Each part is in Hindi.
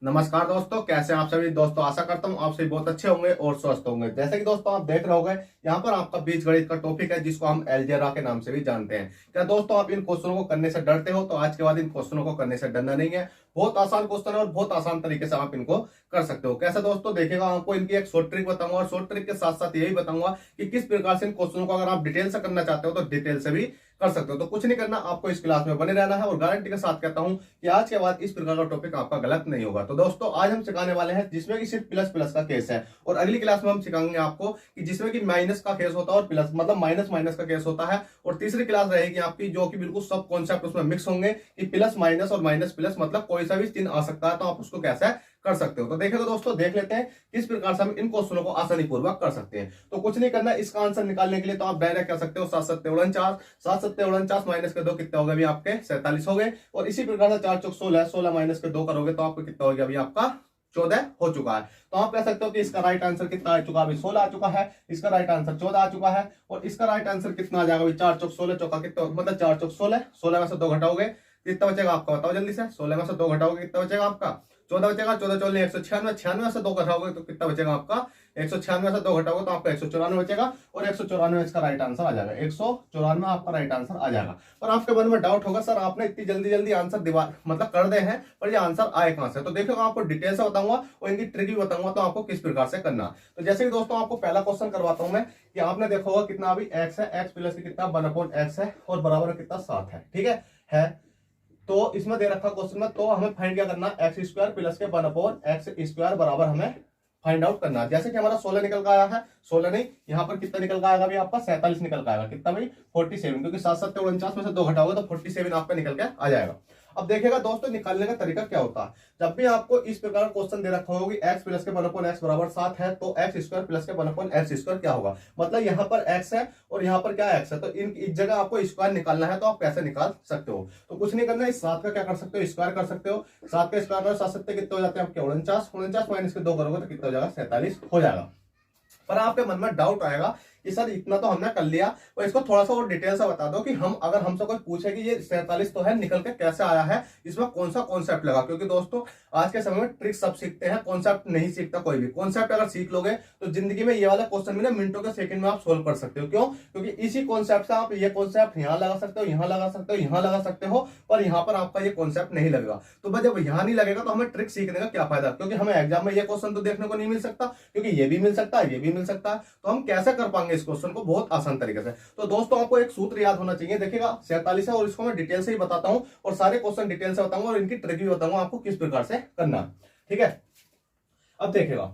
नमस्कार दोस्तों, कैसे हैं आप सभी दोस्तों। आशा करता हूं आप सभी बहुत अच्छे होंगे और स्वस्थ होंगे। जैसे कि दोस्तों आप देख रहे होंगे, यहाँ पर आपका बीजगणित का टॉपिक है जिसको हम अलजेब्रा के नाम से भी जानते हैं। क्या दोस्तों आप इन क्वेश्चनों को करने से डरते हो? तो आज के बाद इन क्वेश्चनों को करने से डरना नहीं है। बहुत आसान क्वेश्चन है और बहुत आसान तरीके से आप इनको कर सकते हो। कैसे दोस्तों, देखिएगा आपको इनकी एक शॉर्ट ट्रिक बताऊंगा और शॉर्ट ट्रिक के साथ साथ यही बताऊंगा कि किस प्रकार से इन क्वेश्चनों को अगर आप डिटेल से करना चाहते हो तो डिटेल से भी कर सकते हो। तो कुछ नहीं करना, आपको इस क्लास में बने रहना है और गारंटी के साथ कहता हूं कि आज के बाद इस प्रकार का टॉपिक आपका गलत नहीं होगा। तो दोस्तों आज हम सिखाने वाले हैं जिसमें कि सिर्फ प्लस प्लस का केस है, और अगली क्लास में हम सिखाएंगे आपको कि जिसमें कि माइनस का केस होता है और प्लस मतलब माइनस माइनस का केस होता है। और तीसरी क्लास रहेगी आपकी जो कि बिल्कुल सब कॉन्सेप्ट उसमें मिक्स होंगे कि प्लस माइनस और माइनस प्लस मतलब कोई सा भी चिन्ह आ सकता है तो आप उसको कैसे कर सकते हो। तो देखिए दोस्तों, देख लेते हैं किस प्रकार से हम इन क्वेश्चनों को आसानी पूर्वक कर सकते हैं। तो कुछ नहीं करना, इसका आंसर निकालने के लिए तो आप डायरेक्ट कर सकते हो 7 7 49, 7 7 49 माइनस के 2 कितने हो गए? अभी आपके 47 हो गए। और इसी प्रकार से 4 चौक 16, 16 माइनस के 2 करोगे तो आपको कितना हो गया? अभी आपका 14 हो चुका है। तो आप कह सकते हो कि इसका राइट आंसर कितना आ चुका है? अभी 16 आ चुका है। इसका राइट आंसर 14 आ चुका है। और इसका राइट आंसर कितना आ जाएगा? अभी 4 चौक 16 चौका कितना मतलब 4 चौक 16, 16 में से 2 घटाओगे कितना बचेगा आपका? बताओ जल्दी से। 16 में से 2 घटाओगे कितना बचेगा आपका? 14 बचेगा। 14 14 196, 96 से 2 घटाओगे तो कितना बचेगा आपका? 196 से 2 घटाओगे तो आपका 194 बचेगा। और 194 इसका राइट आंसर आ जाएगा। 194 आपका राइट आंसर आ जाएगा। पर आपके मन में डाउट होगा, सर आपने इतनी जल्दी जल्दी आंसर दीवार मतलब कर दे हैं, पर ये आंसर आए कहां से? तो देखो आपको डिटेल से बताऊंगा और इनकी ट्रिक भी बताऊंगा तो आपको किस प्रकार से करना। तो जैसे कि दोस्तों आपको पहला क्वेश्चन करवाता हूं मैं कि आपने देखा होगा कितना अभी एक्स है, एक्स प्लस कितना 1/x है और बराबर कितना 7 है। ठीक है। तो इसमें दे रखा क्वेश्चन में, तो हमें फाइंड क्या करना? एक्स स्क्वायर प्लस के 1/x स्क्वायर बराबर हमें फाइंड आउट करना है। जैसे कि हमारा 16 निकल का आया है, 16 नहीं, यहाँ पर कितना निकल का आएगा भाई? आपका 47 निकल का आएगा। कितना भाई? 47, क्योंकि 7 7 49 में से 2 घटाओगे तो 47 आपका निकल के आ जाएगा। अब देखिएगा दोस्तों निकालने का तरीका क्या होता है। जब भी आपको इस प्रकार क्वेश्चन दे रखा होगा कि x प्लस के 1/x बराबर 7 है, तो x स्क्वायर प्लस के 1/x स्क्वायर क्या होगा? मतलब यहाँ पर x है और यहाँ पर क्या x है, तो इस जगह आपको स्क्वायर निकालना है। तो आप कैसे निकाल सकते हो? तो कुछ नहीं करना, इस 7 का क्या कर सकते हो? स्क्वायर कर सकते हो। 7 का स्क्वायर करो, 7 7 कितने हो जाते हैं आपके? 49, 49 माइनस के 2 करोगे तो कितना हो जाएगा? 47 हो जाएगा। पर आपके मन में डाउट आएगा कि सर इतना तो हमने कर लिया, और इसको थोड़ा सा और डिटेल से बता दो कि हम अगर हमसे कोई पूछे कि ये 47 तो है, निकल के कैसे आया है, इसमें कौन सा कॉन्सेप्ट लगा? क्योंकि दोस्तों आज के समय में ट्रिक सब सीखते हैं, कॉन्सेप्ट नहीं सीखता कोई भी। कॉन्सेप्ट अगर सीख लोगे तो जिंदगी में ये वाला क्वेश्चन भी ना मिनटों के सेकंड में आप सोल्व कर सकते हो। क्यों? क्योंकि इसी कॉन्सेप्ट से आप ये कॉन्सेप्ट यहाँ लगा सकते हो, यहाँ लगा सकते हो, यहाँ लगा सकते हो, पर यहाँ पर आपका ये कॉन्सेप्ट नहीं लगेगा। तो भाई जब यहाँ नहीं लगेगा तो हमें ट्रिक सीखने का क्या फायदा? क्योंकि हमें एग्जाम में ये क्वेश्चन तो देखने को नहीं मिल सकता, क्योंकि ये भी मिल सकता है, ये भी मिल सकता है। तो हम कैसे कर पाएंगे इस क्वेश्चन को? बहुत आसान तरीके से। तो दोस्तों आपको एक सूत्र याद होना चाहिए। देखिएगा 47 है और इसको मैं डिटेल से ही बताता हूं और सारे क्वेश्चन डिटेल से बताऊंगा और इनकी ट्रिक भी बताऊंगा आपको किस प्रकार से करना। ठीक है। अब देखिएगा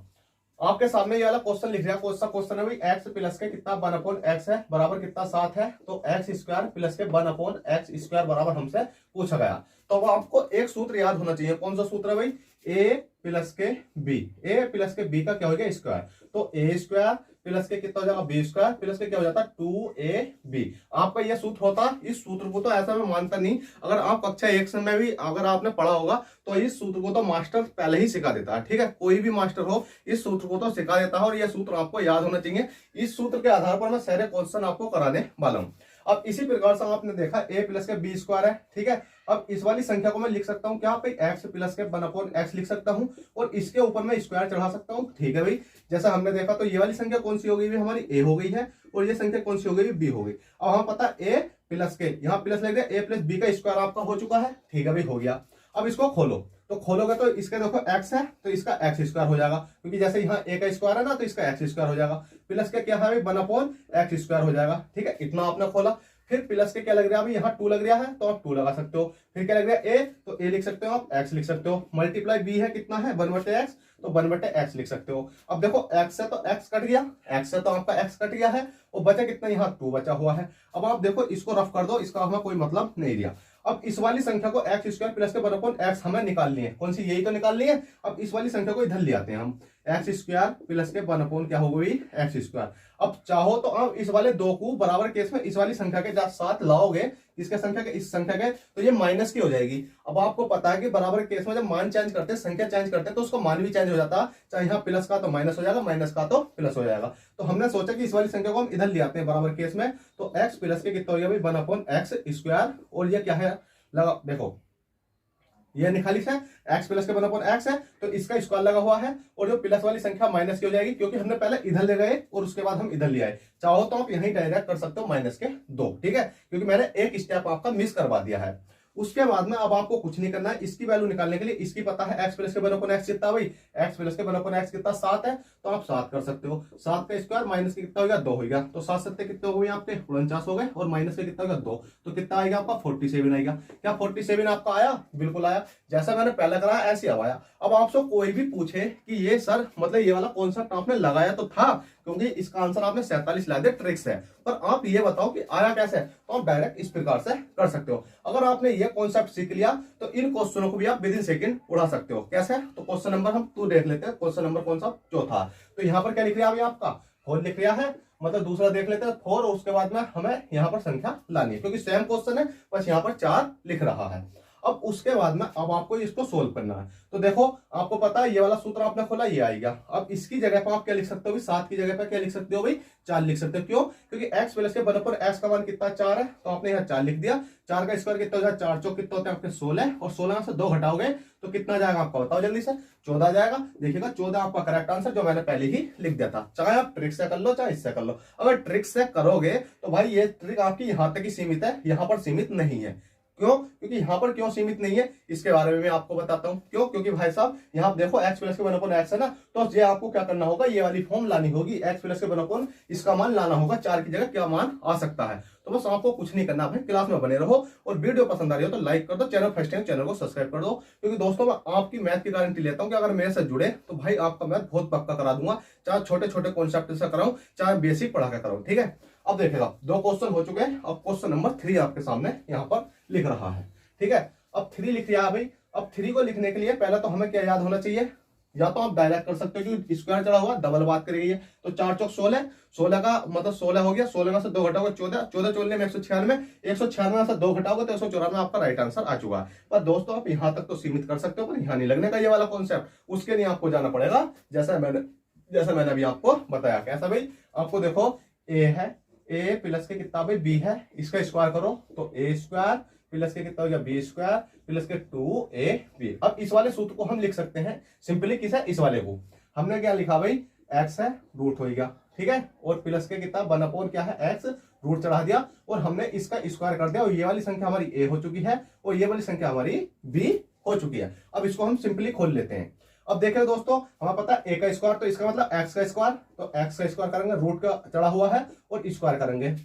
आपके सामने ये वाला क्वेश्चन लिख दिया। कौन सा क्वेश्चन है भाई? एक्स प्लस के कितना 1/x है बराबर कितना 7 है, तो एक्स स्क्वायर प्लस के 1/x स्क्वायर बराबर हमसे पूछा गया। तो अब आपको एक सूत्र याद होना चाहिए। कौन सा सूत्र है भाई? ए प्लस के बी। ए प्लस के बी का क्या हो गया? स्क्वायर। तो ए स्क्वायर प्लस के कितना हो जाएगा? बी स्क्वायर प्लस के क्या हो जाता है? 2ab। आपका यह सूत्र होता। इस सूत्र को तो ऐसा मैं मानता नहीं, अगर आप कक्षा 1 में भी अगर आपने पढ़ा होगा तो इस सूत्र को तो मास्टर पहले ही सिखा देता है। ठीक है, कोई भी मास्टर हो इस सूत्र को तो सिखा देता है और यह सूत्र आपको याद होना चाहिए। इस सूत्र के आधार पर मैं सारे क्वेश्चन आपको कराने वाला हूं। अब इसी प्रकार से आपने देखा ए प्लस के बी स्क्वायर है। ठीक है। अब इस वाली संख्या को मैं लिख सकता हूं क्या भाई? एक्स प्लस के 1/x लिख सकता हूं और इसके ऊपर मैं स्क्वायर चढ़ा सकता हूं। ठीक है भाई, जैसा हमने देखा तो ये वाली संख्या कौन सी हो गई? हमारी ए हो गई है और ये संख्या कौन सी हो गई? बी हो गई। अब हमें पता ए प्लस के, यहाँ प्लस लिख दिया, ए प्लस बी का स्क्वायर आपका हो चुका है। ठीक है भाई, हो गया। अब इसको खोलो, तो खोलोगे तो इसके देखो x है तो इसका x स्क्वायर हो जाएगा, क्योंकि जैसे यहाँ a का स्क्वायर है ना तो इसका x स्क्वायर हो जाएगा। प्लस के क्या है? 1/x स्क्वायर हो जाएगा। ठीक है, इतना आपने खोला। फिर प्लस के क्या लग रहा है? अभी यहाँ 2 लग रहा है तो आप 2 लगा सकते हो। फिर क्या लग रहा है? a, तो a लिख सकते हो आप, x लिख सकते हो। मल्टीप्लाई b है कितना है? 1/x, तो 1/x लिख सकते हो। अब देखो x है तो x कट गया, x है तो आपका x कट गया है और बचा कितना? यहाँ 2 बचा हुआ है। अब आप देखो इसको रफ कर दो, इसका हमें कोई मतलब नहीं दिया। अब इस वाली संख्या को एक्स स्क्वायर प्लस के 1/x हमें निकालनी है। कौन सी? यही तो निकालनी है। अब इस वाली संख्या को इधर ले आते हैं हम, एक्स स्क्वायर प्लस के 1 क्या हो गई? X square. अब चाहो तो आप इस वाले 2 को बराबर केस में इस वाली संख्या के साथ लाओगे, इसके संख्या के इस संख्या के, तो ये माइनस की हो जाएगी। अब आपको पता है कि बराबर केस में जब मान चेंज करते हैं, संख्या चेंज करते हैं, तो उसका मान भी चेंज हो जाता है। चाहे यहाँ प्लस का तो माइनस हो जाएगा, माइनस का तो प्लस हो जाएगा। तो हमने सोचा कि इस वाली संख्या को हम इधर ले आते हैं बराबर केस में। तो एक्स प्लस के कितना हो गया भाई? 1/x square. और ये क्या है लगा? देखो ये निकालिस है, एक्स प्लस के वन अपॉन एक्स है, तो इसका स्क्वायर लगा हुआ है, और जो प्लस वाली संख्या माइनस की हो जाएगी, क्योंकि हमने पहले इधर ले गए और उसके बाद हम इधर ले आए। चाहो तो आप यहीं डायरेक्ट कर सकते हो माइनस के 2, ठीक है, क्योंकि मैंने एक स्टेप आपका मिस करवा दिया है। उसके बाद में अब आपको कुछ नहीं करना है, इसकी वैल्यू निकालने के लिए इसकी पता है एक्स प्लस के वन अपॉन एक्स कितना भाई, एक्स प्लस के वन अपॉन एक्स कितना 7 है, तो आप 7 कर सकते हो। 7 का स्क्वायर माइनस के कितना हो गया 2 हो गया, तो 7 सत्ते कितने हो गए आपके 49 हो गए, और माइनस के कितना हो गया 2, तो कितना आएगा आपका 47 आएगा। क्या 47 आपका आया? बिल्कुल आया, जैसा मैंने पहले कराया ऐसे अब आया। अब आपसे कोई भी पूछे कि ये सर मतलब ये वाला कॉन्सेप्ट आपने लगाया तो था, क्योंकि इसका आंसर आपने 47 ला दिया, ट्रिक्स है, पर आप ये बताओ कि आया कैसे, तो आप डायरेक्ट इस प्रकार से कर सकते हो। अगर आपने ये कॉन्सेप्ट सीख लिया तो इन क्वेश्चनों को भी आप विद इन सेकंड उड़ा सकते हो। कैसे? तो क्वेश्चन नंबर हम 2 देख लेते हैं। क्वेश्चन नंबर कौन सा? चौथा। तो यहाँ पर क्या लिख रहा है आपका 4 लिख रहा है, मतलब दूसरा देख लेते हैं 4, और उसके बाद में हमें यहाँ पर संख्या लानी है, क्योंकि सेम क्वेश्चन है, बस यहाँ पर 4 लिख रहा है। अब उसके बाद में अब आपको इसको सोल्व करना है। तो देखो आपको पता है ये वाला सूत्र आपने खोला, ये आएगा। अब इसकी जगह पर आप क्या लिख सकते हो? 7 की जगह पर क्या लिख सकते हो भाई? 4 लिख सकते हो। क्यों? क्योंकि x प्लस के बराबर x का मान कितना 4 है, तो आपने यहाँ 4 लिख दिया। 4 का स्क्वायर कितना हो जाए 4 चौक कितना होता है आपके 16, और 16 से 2 घटाओगे तो कितना जाएगा आपका बताओ जल्दी से? 14 जाएगा। देखिएगा 14 आपका करेक्ट आंसर, जो मैंने पहले ही लिख दिया था। चाहे आप ट्रिक से कर लो चाहे इससे कर लो, अगर ट्रिक से करोगे तो भाई ये ट्रिक आपकी यहाँ तक ही सीमित है, यहाँ पर सीमित नहीं है। क्यों? क्योंकि यहां पर क्यों सीमित नहीं है इसके बारे में मैं आपको बताता हूं। क्यों? क्योंकि भाई साहब यहां देखो x प्लस के वन अपॉन एक्स है ना, तो ये आपको क्या करना होगा, ये वाली फॉर्म लानी होगी। x प्लस के वन अपॉन इसका मान लाना होगा, 4 की जगह क्या मान आ सकता है। तो बस आपको कुछ नहीं करना है, क्लास में बने रहो, और वीडियो पसंद आ रही हो तो लाइक कर दो, चैनल फर्स्ट टाइम चैनल को सब्सक्राइब कर दो। क्योंकि दोस्तों मैं आपकी मैथ की गारंटी लेता हूं कि अगर मेरे से जुड़े तो भाई आपका मैथ बहुत पक्का करा दूंगा, चाहे छोटे छोटे कॉन्सेप्ट से कराऊं चाहे बेसिक पढ़ा कर कराऊं, ठीक है। अब देखेगा 2 क्वेश्चन हो चुके हैं, अब क्वेश्चन नंबर 3 आपके सामने यहाँ पर लिख रहा है, ठीक है। अब 3 लिख लिया भाई। अब 3 को लिखने के लिए पहले तो हमें क्या याद होना चाहिए, या तो आप डायरेक्ट कर सकते हो क्योंकि स्क्वायर चढ़ा हुआ, डबल बात करेगी तो 4 चौक 16, 16 का मतलब 16 हो गया, 16 में से 2 घटाओगे 14, 14 चोलने में 196, 196 में से 2 घटाओगे तो 194 आपका राइट आंसर आ चुका है। पर दोस्तों आप यहां तक तो सीमित कर सकते हो, पर यहां नहीं लगने का ये वाला कॉन्सेप्ट, उसके लिए आपको जाना पड़ेगा जैसा मैंने अभी आपको बताया। कैसा भाई? आपको देखो ए है, ए प्लस के कितना भाई बी है, इसका स्क्वायर करो तो ए स्क्वायर प्लस के कितना हो गया बी स्क्वायर प्लस के 2ab। अब इस वाले सूत्र को हम लिख सकते हैं सिंपली, किस है? इस वाले को हमने क्या लिखा भाई, x है रूट हो गया, ठीक है, और प्लस के कितना 1 अपॉन क्या है x रूट चढ़ा दिया, और हमने इसका स्क्वायर कर दिया, और ये वाली संख्या हमारी a हो चुकी है और ये वाली संख्या हमारी b हो चुकी है। अब इसको हम सिंपली खोल लेते हैं। अब देखें दोस्तों हमें पता है a का स्क्वायर, तो इसका मतलब x का स्क्वायर, तो x का स्क्वायर करेंगे, रूट का चढ़ा हुआ है और स्क्वायर करेंगे।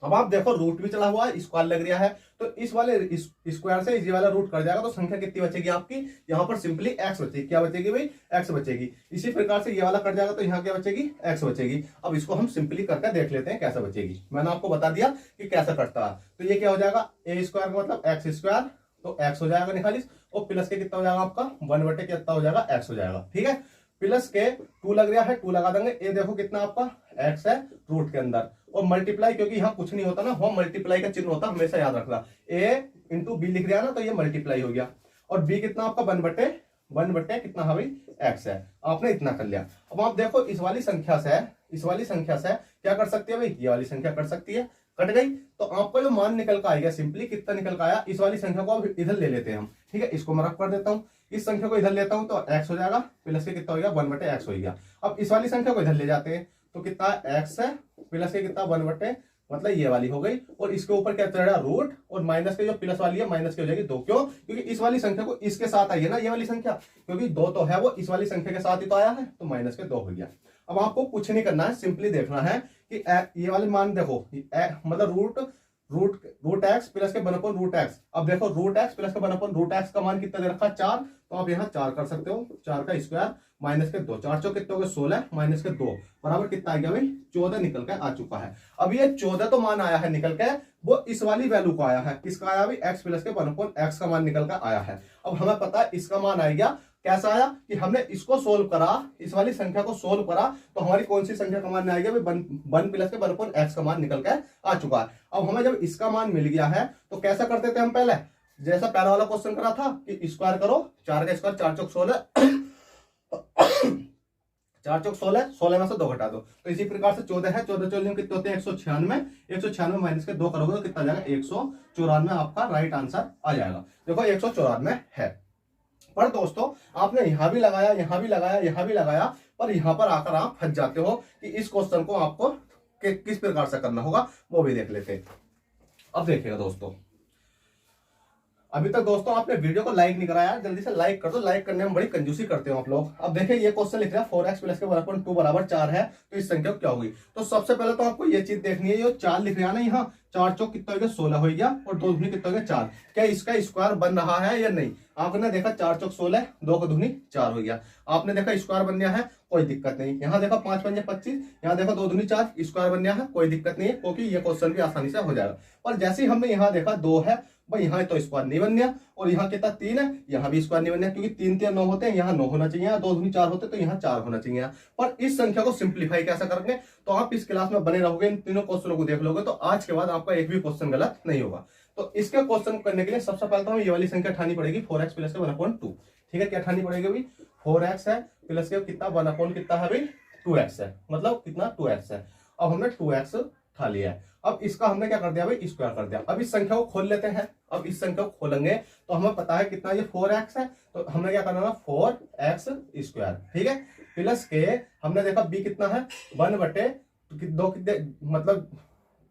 अब आप देखो रूट भी चढ़ा हुआ है, स्क्वायर लग रहा है, तो इस वाले स्क्वायर से ये वाला रूट कट जाएगा, तो संख्या कितनी बचेगी आपकी? यहाँ पर सिंपली x बचेगी। क्या बचेगी भाई? x बचेगी। इसी प्रकार से ये वाला कट जाएगा तो यहाँ क्या बचेगी? x बचेगी। अब इसको हम सिंपली करके देख लेते हैं कैसे बचेगी। मैंने आपको बता दिया कि कैसे कटता है। तो ये क्या हो जाएगा, a स्क्वायर का मतलब x स्क्वायर, तो x हो जाएगा निकालिस, और प्लस के कितना हो जाएगा आपका 1 कितना हो जाएगा x हो जाएगा, ठीक है। प्लस के 2 लग रहा है, 2 लगा देंगे, ये देखो कितना आपका x है रूट के अंदर, और मल्टीप्लाई, क्योंकि यहाँ कुछ नहीं होता ना, वहां मल्टीप्लाई का चिन्ह होता, हमेशा याद रखना। a इंटू बी लिख रहा है ना, तो ये मल्टीप्लाई हो गया, और b कितना आपका 1 कितना है भाई x है, आपने इतना कर लिया। अब आप देखो इस वाली संख्या से क्या कर सकती है भाई, ये वाली संख्या कर सकती है, कट गई, तो आपका जो मान निकल का आएगा सिंपली कितना निकल का आया, इस वाली संख्या को अब इधर ले लेते हैं हम, ठीक है। इसको मैं रख कर देता हूं, इस संख्या को इधर लेता हूं तो x हो जाएगा, प्लस के कितना हो गया 1/x हो गया। अब इस वाली संख्या को इधर ले जाते हैं तो कितना x है, प्लस के कितना 1 मतलब ये वाली हो गई, और इसके ऊपर क्या चढ़ा रूट, और माइनस के जो प्लस वाली है माइनस की हो जाएगी 2। क्यों? क्योंकि इस वाली संख्या को इसके साथ आई है ना, ये वाली संख्या, क्योंकि 2 तो है वो इस वाली संख्या के साथ ही तो आया है, तो माइनस के 2 हो गया। अब आपको कुछ नहीं करना है, सिंपली देखना है कि ये वाले मान देखो, मतलब रूट एक्स प्लस के 1/√x। अब देखो रूट एक्स प्लस के 1/√x का मान कितना दे रखा है 4, तो आप यहाँ 4 कर सकते हो, 4 का स्क्वायर माइनस के 2, 4 चौक कितने हो गए 16 माइनस के 2 बराबर कितना आ गया भाई 14 निकल के आ चुका है। अब ये 14 तो मान आया है निकल के, वो इस वाली वैल्यू को आया है, किसका आया भाई x प्लस के 1/x का मान निकल कर आया है। अब हमें पता है इसका मान आ गया, कैसा आया कि हमने इसको सोल्व करा, इस वाली संख्या को सोल्व करा, तो हमारी कौन सी संख्या का मान आएगा भाई 1 प्लस के 1/x का मान निकल के आ चुका है। अब हमें जब इसका मान मिल गया है तो कैसा करते थे हम पहले, जैसा पहला वाला क्वेश्चन करा था कि स्क्वायर करो, 4 का स्क्वायर 4 चौक 16 4 चौक 16, 16 में से 2 घटा दो, तो इसी प्रकार से 14 है, 14 चौलियों कितने होते हैं 196, 196 माइनस के 2 करोगे तो कितना आ जाएगा 194 आपका राइट आंसर आ जाएगा। देखो 194 है। पर दोस्तों आपने यहाँ भी लगाया, यहाँ भी लगाया, यहाँ भी लगाया, पर यहाँ पर आकर आप फंस जाते हो कि इस क्वेश्चन को आपको किस प्रकार से करना होगा, वो भी देख लेते हैं। अब देखिएगा दोस्तों, अभी तक दोस्तों आपने वीडियो को लाइक नहीं कराया, जल्दी से लाइक कर दो। लाइक करने में बड़ी कंजूसी करते हो आप लोग। अब देखिए ये क्वेश्चन लिख रहा है 4x प्लस के 1/2 बराबर 4 है, तो इस संख्या को क्या होगी। तो सबसे पहले तो आपको ये चीज देखनी है, ये 4 लिख रहा है ना, यहाँ 4 चौक कितना हो गया 16 हो गया, और 2 दूनी कितना हो गया 4। क्या इसका स्क्वायर बन रहा है या नहीं। आपने देखा 4 चौक 16, 2 दूनी 4 हो गया। आपने देखा स्क्वायर बन गया है, कोई दिक्कत नहीं। यहाँ देखा 5 पंजे 25, यहाँ देखा 2 दूनी 4, स्क्वायर बन गया है, कोई दिक्कत नहीं है, क्योंकि ये क्वेश्चन भी आसानी से हो जाएगा। पर जैसे ही हमने यहाँ देखा 2 है भाई, यहाँ तो स्क्वायर नहीं बन गया, और यहाँ कितना 3 है, यहाँ भी स्क्वायर नहीं बन गया, क्योंकि 3 3 9 होते हैं, यहाँ 9 होना चाहिए, 2 दूनी 4 होते तो यहाँ 4 होना चाहिए। पर इस संख्या को सिंप्लीफाई कैसे करेंगे, तो आप इस क्लास में बने रहोगे, इन तीनों क्वेश्चनों को देख लोगे, तो आज के बाद आपका एक भी क्वेश्चन गलत नहीं होगा। तो इसके क्वेश्चन करने के लिए सबसे पहले तो हमें ये वाली संख्या ठानी पड़ेगी 4x प्लस के 1/2। ठीक है, क्या ठानी पड़ेगी भाई, 4x है प्लस के कितना 1/, कितना है भाई 2x है, मतलब कितना 2x है। अब हमने 2x ठा लिया है। अब इसका हमने क्या कर दिया भाई, स्क्वायर कर दिया। अब इस संख्या को खोल लेते हैं। अब इस संख्या को खोलेंगे तो हमें पता है कितना ये 4x है, तो हमने क्या करना है 4x स्क्वायर। ठीक है, प्लस के हमने देखा b कितना है 1/2, मतलब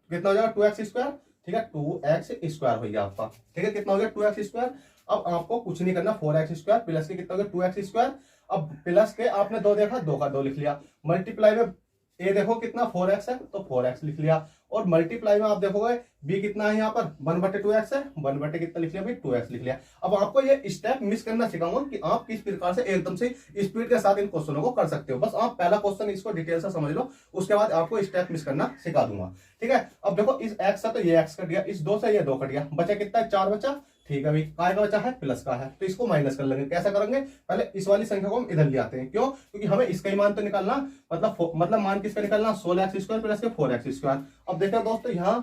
कितना हो जाएगा 2x स्क्वायर। ठीक है, 2x स्क्वायर हो गया आपका। ठीक है, कितना हो गया 2x स्क्वायर। अब आपको कुछ नहीं करना, 4x स्क्वायर प्लस के कितना हो गया 2x स्क्वायर। अब प्लस के आपने 2 देखा, 2 का 2 लिख लिया। मल्टीप्लाई में ए देखो कितना 4x है, तो 4x लिख लिया। और मल्टीप्लाई में आप देखोगे b कितना है यहाँ पर 1/2x है, 1 कितना लिख लिया भाई 2x लिख लिया। अब आपको ये स्टेप मिस करना सिखाऊंगा कि आप किस प्रकार से एकदम से स्पीड के साथ इन क्वेश्चनों को कर सकते हो। बस आप पहला क्वेश्चन इसको डिटेल से समझ लो, उसके बाद आपको स्टेप मिस करना सिखा दूंगा। ठीक है, अब देखो इस x से तो ये x कट गया, इस 2 से ये 2 कट गया, बचा कितना है 4 बचा। ठीक है भाई, काय का बचा है प्लस का है, तो इसको माइनस कर लेंगे। कैसे करेंगे, पहले इस वाली संख्या को हम इधर ले आते हैं। क्यों, क्योंकि हमें इसका ही मान तो निकालना, मतलब मान किसका निकालना 16x स्क्वायर प्लस के 4x स्क्वायर। अब देखो दोस्तों यहाँ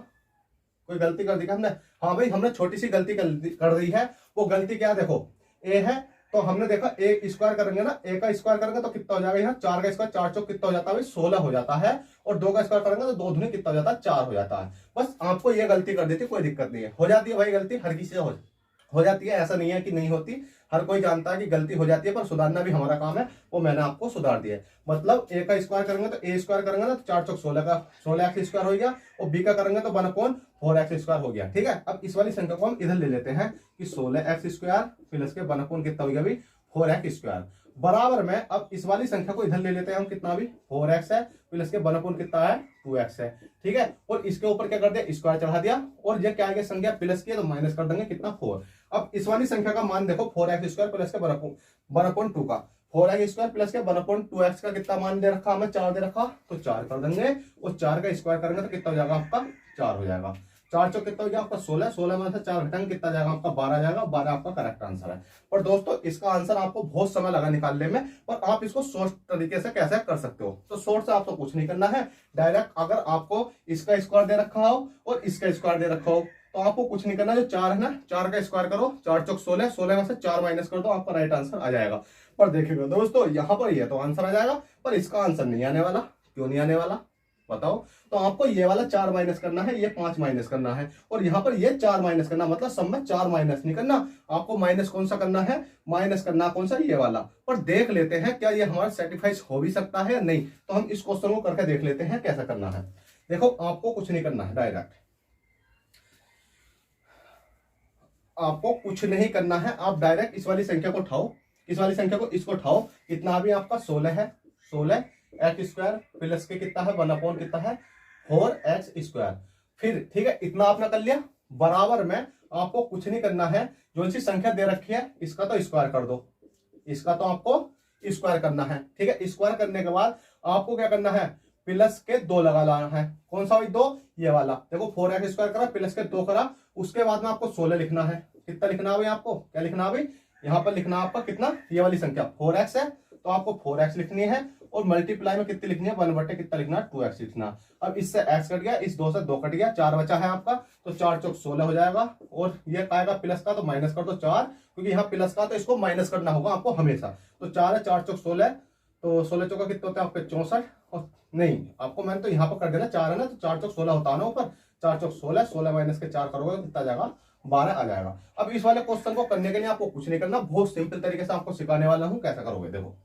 कोई गलती कर दी हमने, हाँ भाई हमने छोटी सी गलती कर दी है। वो गलती क्या, देखो ए है, तो हमने देखा ए स्क्वायर करेंगे ना, ए का स्क्वायर करेंगे तो कितना हो जाएगा, यहाँ 4 का स्क्वायर 4 चौक कितना हो जाता है भाई 16 हो जाता है, और 2 का स्क्वायर करेंगे तो 2 दूनी कितना हो जाता है 4 हो जाता है। बस आपको ये गलती कर दी थी, कोई दिक्कत नहीं है, हो जाती है भाई गलती, हर किसी से हो जाती है, ऐसा नहीं है कि नहीं होती। हर कोई जानता है कि गलती हो जाती है, पर सुधारना भी हमारा काम है, वो मैंने आपको सुधार दिया है। मतलब ए का स्क्वायर करेंगे तो ए स्क्वायर करेंगे ना, तो 4 चौक 16 का 16x स्क्वायर हो गया, और बी का करेंगे तो 1/4x स्क्वायर हो गया। ठीक है, अब इस वाली संख्या को हम इधर ले लेते हैं कि 16x स्क्वायर प्लस के 1/, कितना हो गया भाई 4x स्क्वायर, बराबर में। अब इस वाली संख्या को इधर ले लेते हैं हम, कितना भी 4x है प्लस के 1/, कितना है 2x है। ठीक है, और इसके ऊपर क्या कर दिया स्क्वायर चढ़ा दिया, और ये क्या है संख्या प्लस की है तो माइनस कर देंगे कितना 4। अब इस वाली संख्या का मान देखो 4x स्क्वायर प्लस के 1/2 का, 4x स्क्वायर प्लस के 1/2x का कितना मान दे रखा हमें 4 दे रखा, तो 4 कर देंगे, और 4 का स्क्वायर करेंगे तो कितना हो जाएगा आपका 4 हो जाएगा। 4 चौक कितना हो गया आपका 16, 16 में से 4 घटाएंगे कितना जाएगा आपका 12 जाएगा, 12 आपका करेक्ट आंसर है। पर दोस्तों इसका आंसर आपको बहुत समय लगा निकालने में, पर आप इसको शॉर्ट तरीके से कैसे कर सकते हो, तो शॉर्ट से आपको कुछ नहीं करना है, डायरेक्ट अगर आपको इसका स्क्वायर दे रखा हो और इसका स्क्वायर दे रखा हो तो आपको कुछ नहीं करना, जो 4 है ना 4 का स्क्वायर करो, 4 चौक 16, 16 में से 4 माइनस कर दो, आपका राइट आंसर आ जाएगा। पर देखिएगा दोस्तों यहाँ पर ये तो आंसर आ जाएगा, पर इसका आंसर नहीं आने वाला। क्यों नहीं आने वाला बताओ, तो आपको ये वाला 4 माइनस करना है, ये 5 माइनस करना है, और यहाँ पर ये 4 माइनस करना, मतलब सब में 4 माइनस नहीं करना आपको। माइनस कौन सा करना है, माइनस करना कौन सा, ये वाला। पर देख लेते हैं क्या ये हमारा सेटिस्फाइज हो भी सकता है या नहीं, तो हम इस क्वेश्चन को करके देख लेते हैं कैसा करना है। देखो आपको कुछ नहीं करना है, डायरेक्ट आपको कुछ नहीं करना है, आप डायरेक्ट इस वाली संख्या को उठाओ, इस वाली संख्या को इसको उठाओ, कितना भी आपका 16 है, 16 एक्स स्क्वायर प्लस के कितना है 1/, कितना है 4x स्क्वायर। फिर ठीक है इतना आपने कर लिया, बराबर में आपको कुछ नहीं करना है, जो सी संख्या दे रखी है इसका तो स्क्वायर कर दो, इसका तो आपको स्क्वायर करना है। ठीक है, स्क्वायर करने के बाद आपको क्या करना है, प्लस के 2 लगा लाना है। कौन सा भाई 2, ये वाला देखो 4x स्क्वायर करा प्लस के 2 करा, उसके बाद में आपको 16 लिखना है। कितना लिखना है भाई, आपको क्या लिखना है भाई, यहाँ पर लिखना है आपका कितना, ये वाली संख्या 4x है तो आपको 4x लिखनी है, और मल्टीप्लाई में कितनी लिखनी है 1/, कितना लिखना है 2x लिखना। अब इससे x कट गया, इस 2 से 2 कट गया, 4 बचा है आपका, तो 4 चौक 16 हो जाएगा, और ये आएगा प्लस का तो माइनस कर दो 4, क्योंकि यहाँ प्लस का तो इसको माइनस करना होगा आपको हमेशा। तो 4 है, 4 चौक 16, तो 16 चौका कितना होता है आपके 64, और नहीं आपको मैंने तो यहाँ पर कर देना 4 है ना, तो 4 चौक 16 होता है ना ऊपर, 4 चौक 16, 16 माइनस के 4 करोगे तो कितना जाएगा 12 आ जाएगा। अब इस वाले क्वेश्चन को करने के लिए आपको कुछ नहीं करना, बहुत सिंपल तरीके से आपको सिखाने वाला हूं कैसा करोगे। देखो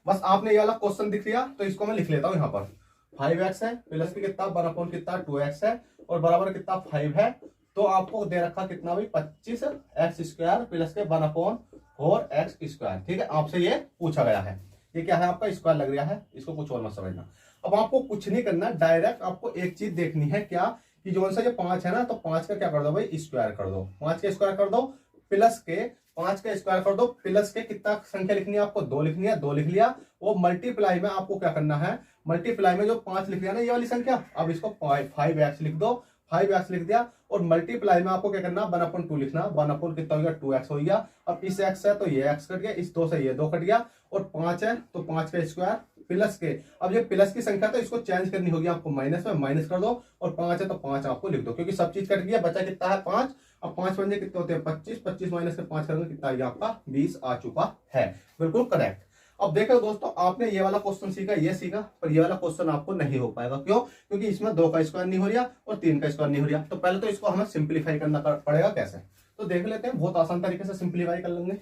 बस आपने ये वाला क्वेश्चन दिख लिया तो इसको मैं लिख लेता हूं यहाँ पर 5x है प्लस की कितना 1 कितना 2x है और बराबर कितना 5 है। तो आपको दे रखा कितना भाई 25x² प्लस के 1/4x²। ठीक है, आपसे ये पूछा गया है, ये क्या है आपका स्क्वायर लग रहा है, इसको कुछ और मत समझना। अब आपको कुछ नहीं करना, डायरेक्ट आपको एक चीज देखनी है क्या कि जो सा ये 5 है ना, तो 5 का क्या कर दो भाई स्क्वायर कर दो, 5 का स्क्वायर कर दो प्लस के 5 का स्क्वायर कर दो प्लस के कितना संख्या लिखनी है आपको 2 लिखनी है, 2 लिख लिया। वो मल्टीप्लाई में आपको क्या करना है, मल्टीप्लाई में जो 5 लिख लिया ना ये वाली संख्या, अब इसको 5x लिख दो, 5x लिख दिया। और मल्टीप्लाई में आपको क्या करना 1/2 लिखना, 1 कितना हो गया 2x हो गया। अब इस x है तो ये x कट गया, इस 2 से ये 2 कट गया और 5 है तो 5 का स्क्वायर प्लस के, अब ये प्लस की संख्या तो इसको चेंज करनी होगी आपको माइनस में, माइनस कर दो और 5 है तो 5 आपको लिख दो क्योंकि सब चीज कट गया, बचा कितना है 5। अब 5 बन कितने होते हैं 25, 25 माइनस के 5 करेंगे कितना ये आपका 20 आ चुका है, बिल्कुल करेक्ट। अब देखो दोस्तों आपने ये वाला क्वेश्चन सीखा, ये सीखा, पर ये वाला क्वेश्चन आपको नहीं हो पाएगा, क्यों? क्योंकि इसमें 2 का स्क्वायर नहीं हो रहा और 3 का स्क्वायर नहीं हो रहा। तो पहले तो इसको हमें सिंप्लीफाई करना पड़ेगा, कैसे तो देख लेते हैं, बहुत आसान तरीके से सिंप्लीफाई कर लेंगे।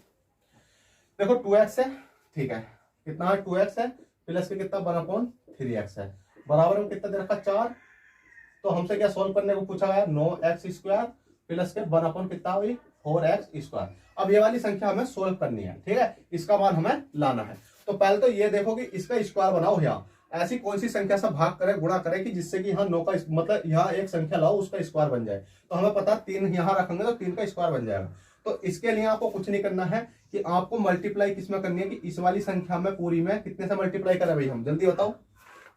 देखो 2x है, ठीक है, कितना है 2x है प्लस के कितना 1/3x है, बराबर में कितना दे रखा 4। तो हमसे क्या सोल्व करने को पूछा गया 9x² प्लस के 1 कितना हुई 4x²। अब ये वाली संख्या हमें सोल्व करनी है, ठीक है, इसका मान हमें लाना है। तो पहले तो ये देखो कि इसका स्क्वायर बनाओ, यहाँ ऐसी कौन सी संख्या से भाग करे गुणा करे कि जिससे कि यहाँ 9 का मतलब यहाँ एक संख्या लाओ उसका स्क्वायर बन जाए। तो हमें पता 3 यहाँ रखेंगे तो 3 का स्क्वायर बन जाएगा। तो इसके लिए आपको कुछ नहीं करना है कि आपको मल्टीप्लाई किसमें करनी है कि इस वाली संख्या में पूरी में कितने से मल्टीप्लाई करें भाई, हम जल्दी बताओ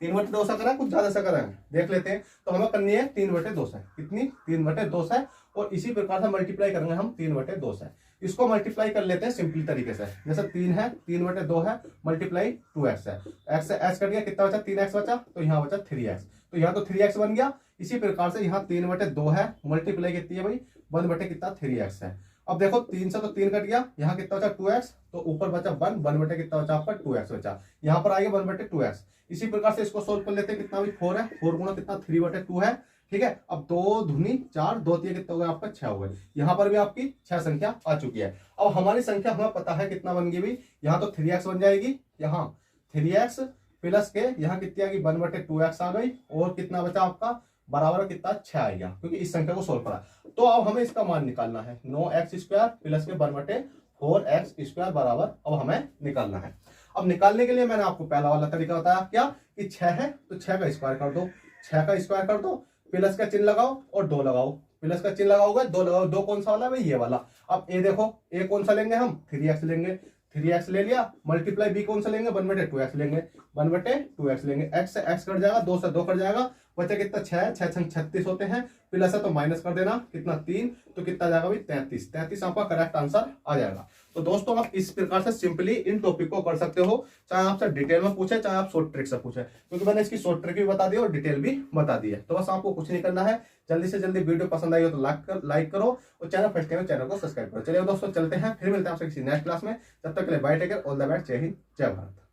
3/2 से करें कुछ ज्यादा से करें, देख लेते हैं। तो हमें करनी है 3/2 से, कितनी 3/2 से, और इसी प्रकार से मल्टीप्लाई करेंगे हम 3/2 से। इसको मल्टीप्लाई कर लेते हैं सिंपल तरीके से, जैसे 3 है 3/2 है मल्टीप्लाई 2x है, x से x कट गया कितना बचा 3x बचा, तो यहाँ बचा 3x, तो यहाँ तो 3x बन गया। इसी प्रकार से यहाँ 3/2 है मल्टीप्लाई कितनी है भाई 1 कितना 3x है। अब देखो 3 से तो 3 कट गया, यहाँ कितना बचा 2x, तो ऊपर बचा 1 कितना बचा आपका 2x बचा, यहाँ पर आएगा 1/2x। इसी प्रकार से इसको सोल्व कर लेते हैं, कितना भी 4 है, 4 गुणा कितना 3/2 है, ठीक है। अब 2 दूनी 4, 2 3 कितना हो गया आपका 6 हो गए, यहाँ पर भी आपकी 6 संख्या आ चुकी है। अब हमारी संख्या हमें पता है कितना बन गई भी, यहाँ तो 3x बन जाएगी, यहाँ 3x प्लस के यहाँ कितनी आ गई 1/2x आ गई, और कितना बचा आपका बराबर कितना 6 आ गया, क्योंकि इस संख्या को सोल्व करा। तो अब हमें इसका मान निकालना है 9x² प्लस के 1/4x² बराबर अब हमें निकालना है। अब निकालने के लिए मैंने आपको पहला वाला तरीका बताया क्या कि 6 है तो 6 का स्क्वायर कर दो, 6 का स्क्वायर कर दो, प्लस का चिन्ह लगाओ और 2 लगाओ, प्लस का चिन्ह लगाओगे 2 लगाओ, 2 कौन सा वाला है ये वाला। अब ए देखो ए कौन सा लेंगे हम 3x लेंगे, 3x ले लिया, मल्टीप्लाई बी कौन सा लेंगे 1/2x लेंगे, 1/2x लेंगे, x से x कट जाएगा, 2 से 2 कट जाएगा, बचा कितना 6, 6 छंग 36 होते हैं, प्लस है तो माइनस कर देना कितना 3, तो कितना जाएगा भाई 33, 33 आपका करेक्ट आंसर आ जाएगा। तो दोस्तों आप इस प्रकार से सिंपली इन टॉपिक को कर सकते हो, चाहे आपसे डिटेल में पूछे चाहे आप शॉर्ट ट्रिक से पूछे, क्योंकि मैंने इसकी शॉर्ट ट्रिक भी बता दी और डिटेल भी बता दी है। तो बस आपको कुछ नहीं करना है, जल्दी से जल्दी वीडियो पसंद आई हो तो लाइक करो और चैनल फर्स्ट टाइम चैनल को सब्सक्राइब करो। चलिए दोस्तों चलते हैं, फिर मिलते हैं आपसे किसी नेक्स्ट क्लास में, तब तक के लिए bye take care, all the best, जय हिंद जय भारत।